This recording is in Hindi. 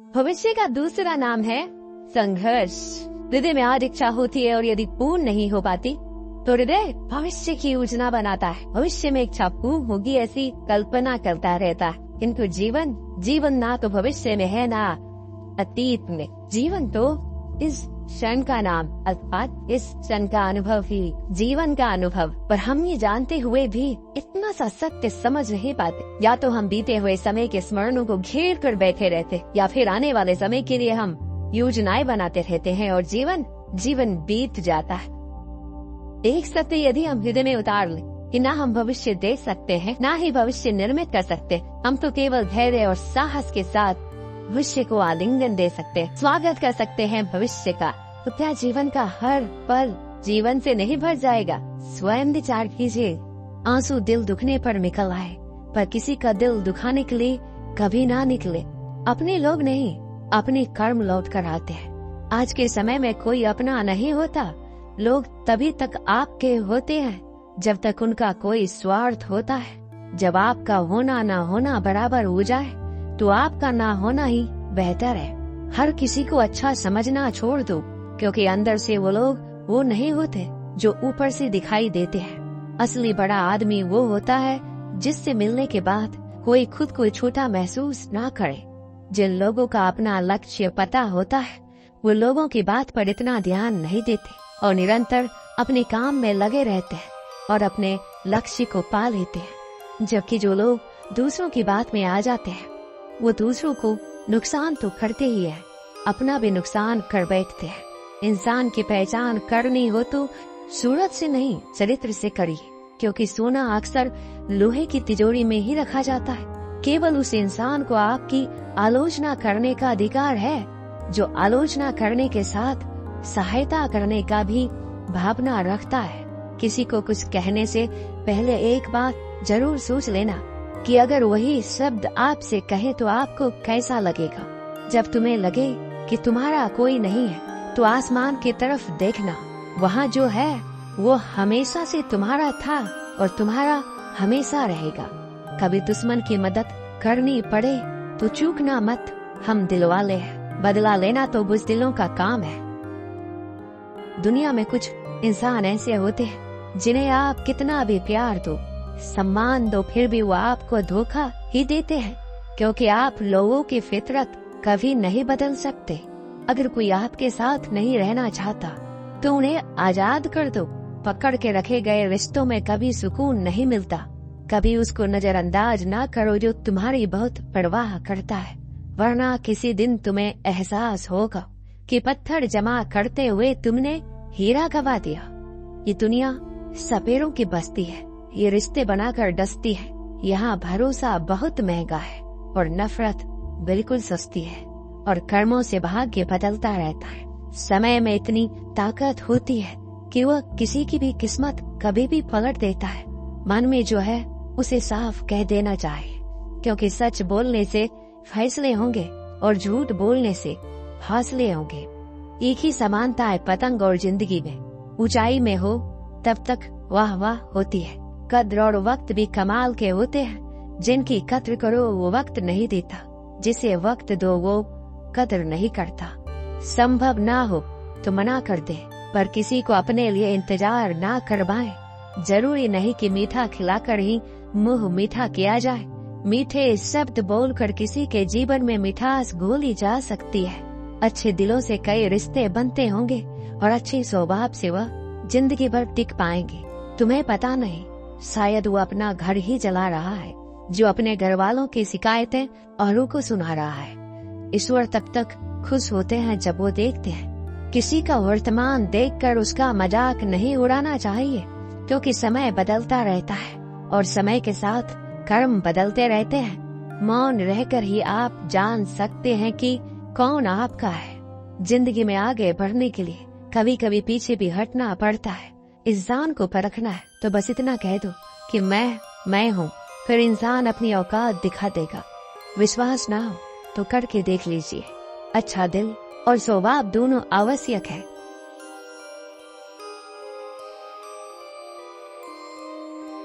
भविष्य का दूसरा नाम है संघर्ष। हृदय में आज इच्छा होती है और यदि पूर्ण नहीं हो पाती तो हृदय भविष्य की योजना बनाता है। भविष्य में इच्छा पूर्ण होगी ऐसी कल्पना करता रहता है, किंतु जीवन ना तो भविष्य में है ना अतीत में। जीवन तो इस क्षण का नाम अर्थात इस क्षण का अनुभव ही जीवन का अनुभव। पर हम ये जानते हुए भी इतना सा सत्य समझ नहीं पाते। या तो हम बीते हुए समय के स्मरणों को घेर कर बैठे रहते, या फिर आने वाले समय के लिए हम योजनाएं बनाते रहते हैं और जीवन बीत जाता है। एक सत्य यदि हम हृदय में उतार लें कि ना हम भविष्य देख सकते हैं, ना ही भविष्य निर्मित कर सकते, हम तो केवल धैर्य और साहस के साथ भविष्य को आलिंगन दे सकते हैं, स्वागत कर सकते हैं भविष्य का। तो क्या जीवन का हर पल जीवन से नहीं भर जाएगा? स्वयं विचार कीजिए। आंसू दिल दुखने पर निकल आए, पर किसी का दिल दुखाने के लिए कभी ना निकले। अपने लोग नहीं, अपने कर्म लौट कर आते हैं। आज के समय में कोई अपना नहीं होता। लोग तभी तक आपके होते हैं जब तक उनका कोई स्वार्थ होता है। जब आपका होना ना होना बराबर हो जाए तो आपका ना होना ही बेहतर है। हर किसी को अच्छा समझना छोड़ दो, क्योंकि अंदर से वो लोग वो नहीं होते जो ऊपर से दिखाई देते हैं। असली बड़ा आदमी वो होता है जिससे मिलने के बाद कोई खुद को छोटा महसूस ना करे। जिन लोगों का अपना लक्ष्य पता होता है वो लोगों की बात पर इतना ध्यान नहीं देते और निरंतर अपने काम में लगे रहते हैं और अपने लक्ष्य को पा लेते हैं। जबकि जो लोग दूसरों की बात में आ जाते हैं वो दूसरों को नुकसान तो करते ही है, अपना भी नुकसान कर बैठते हैं। इंसान की पहचान करनी हो तो सूरत से नहीं चरित्र से करिए, क्योंकि सोना अक्सर लोहे की तिजोरी में ही रखा जाता है। केवल उस इंसान को आपकी आलोचना करने का अधिकार है जो आलोचना करने के साथ सहायता करने का भी भावना रखता है। किसी को कुछ कहने से पहले एक बात जरूर सोच लेना कि अगर वही शब्द आपसे कहे तो आपको कैसा लगेगा। जब तुम्हें लगे कि तुम्हारा कोई नहीं है तो आसमान की तरफ देखना, वहाँ जो है वो हमेशा से तुम्हारा था और तुम्हारा हमेशा रहेगा। कभी दुश्मन की मदद करनी पड़े तो चूकना मत, हम दिल वाले हैं, बदला लेना तो बुज़दिलों का काम है। दुनिया में कुछ इंसान ऐसे होते हैं जिन्हें आप कितना भी प्यार दो, सम्मान दो, फिर भी वो आपको धोखा ही देते हैं, क्योंकि आप लोगों की फितरत कभी नहीं बदल सकते। अगर कोई आपके साथ नहीं रहना चाहता तो उन्हें आजाद कर दो। पकड़ के रखे गए रिश्तों में कभी सुकून नहीं मिलता। कभी उसको नजरअंदाज ना करो जो तुम्हारी बहुत परवाह करता है, वरना किसी दिन तुम्हें एहसास होगा कि पत्थर जमा करते हुए तुमने हीरा गवा दिया। ये दुनिया सपेरों की बस्ती है, ये रिश्ते बनाकर डसती है। यहाँ भरोसा बहुत महंगा है और नफरत बिल्कुल सस्ती है, और कर्मों से भाग्य बदलता रहता है। समय में इतनी ताकत होती है कि वह किसी की भी किस्मत कभी भी पलट देता है। मन में जो है उसे साफ कह देना चाहिए, क्योंकि सच बोलने से फैसले होंगे और झूठ बोलने से हौसले होंगे। एक ही समानता है पतंग और जिंदगी में। ऊंचाई में हो तब तक वाह वाह होती है। कद्र और वक्त भी कमाल के होते हैं। जिनकी कद्र करो वो वक्त नहीं देता, जिसे वक्त दो वो कद्र नहीं करता। संभव ना हो तो मना कर दे, पर किसी को अपने लिए इंतजार ना करवाएं। जरूरी नहीं कि मीठा खिलाकर ही मुंह मीठा किया जाए। मीठे शब्द बोलकर किसी के जीवन में मिठास घोली जा सकती है। अच्छे दिलों से कई रिश्ते बनते होंगे और अच्छे स्वभाव से वह जिंदगी भर टिक पाएंगे। तुम्हें पता नहीं, शायद वो अपना घर ही जला रहा है जो अपने घर वालों की शिकायतें औरों को सुना रहा है। ईश्वर तब तक खुश होते हैं जब वो देखते हैं। किसी का वर्तमान देखकर उसका मजाक नहीं उड़ाना चाहिए, क्योंकि समय बदलता रहता है और समय के साथ कर्म बदलते रहते हैं। मौन रहकर ही आप जान सकते हैं कि कौन आपका है। जिंदगी में आगे बढ़ने के लिए कभी कभी पीछे भी हटना पड़ता है। इंसान को परखना है तो बस इतना कह दो कि मैं हूँ, फिर इंसान अपनी औकात दिखा देगा। विश्वास ना हो तो करके देख लीजिए। अच्छा दिल और स्वभाव दोनों आवश्यक है।